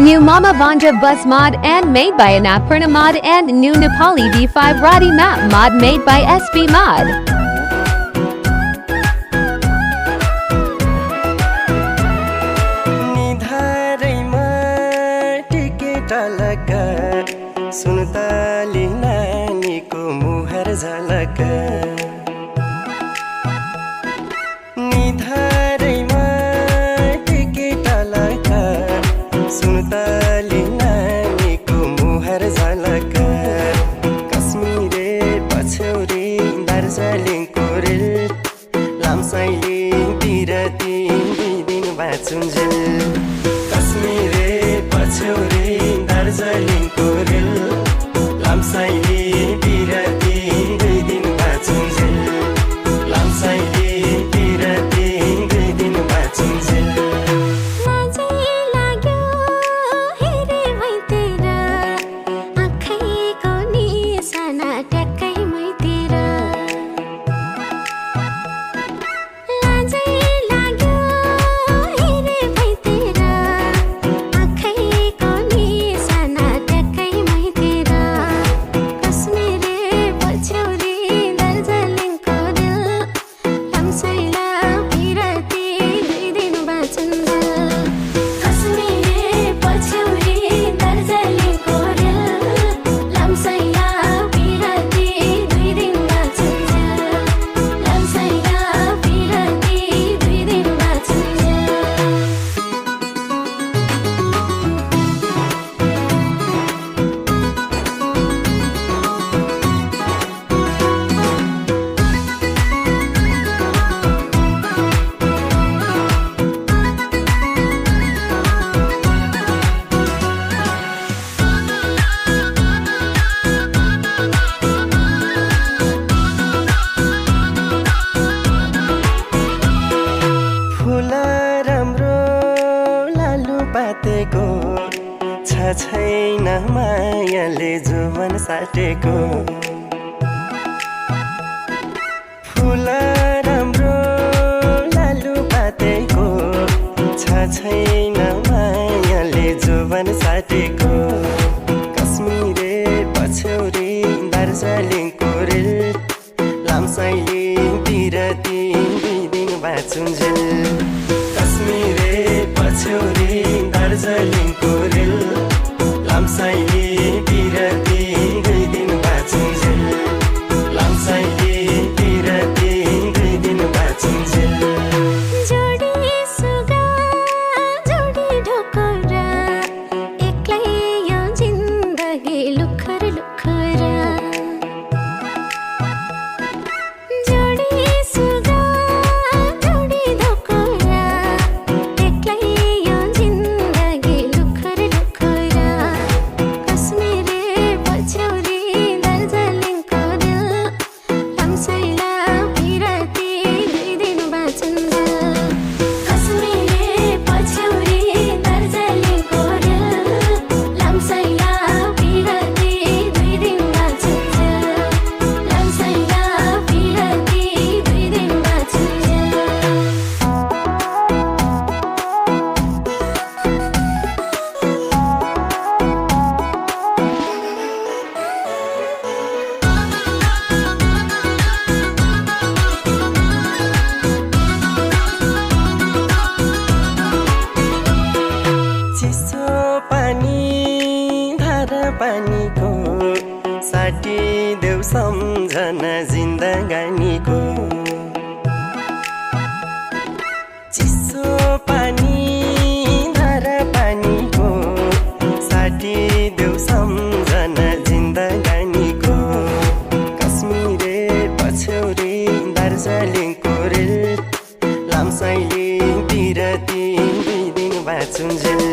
New Mama Vanja bus mod and made by Annapurna mod and new Nepali D5 Radi map mod made by SB mod. सुनताली नानीको मुहार झलक निधारैमा ticket लका सुनताली नानीको मुहार झलक कश्मीरे पछौरी दार्जिलिङको रेल लामसाइले बिरती 2 दिन बाँचुन्जेल कश्मीरे पछौरी दार्जिलिङको रेल लामसाइले बिरती 2 दिन बाँचुन्जेल लामसाइले बिरती 2 दिन बाँचुन्जेल पातेको छैन मायाले जुवन साटेको फुल राम्रो लालु पातेको छैन मायाले जुवन साटेको कश्मीरे पछौरी दार्जिलिङको रेल लामसाइले बिरती 2 दिन बाँचुन्जेल कश्मीरे पछौरी दार्जिलिङको रेल लामसाइले बिरती 2 दिन बाँचुन्जेल लामसाइले बिरती 2 दिन बाँचुन्जेल जोडी सुगा जोडी ढोकरा एक्लै यो जिन्दगी लुखर लुखर जोडी सुगा जोडी ढोकरा एक्लै यो जिन्दगी लुखर लुखर कश्मीरे पछौरी दार्जिलिङको रेल लामसाइला बिरती 2 दिन बाँचुन्जेल कश्मीरे पछौरी दार्जिलिङको रेल लामसाइला बिरती 2 दिन बाँचुन्जेल लामसाइला बिरती 2 दिन बाँचुन्जेल चिसो पानी धारा पानीको साटी देऊ सम्झना जिन्दगानीको चिसो पानी धारा पानीको साटी देऊ सम्झना जिन्दगानीको कश्मीरे पछौरी दार्जिलिङको रेल लामसाइले बिरती 2 दिन बाँचुन्जेल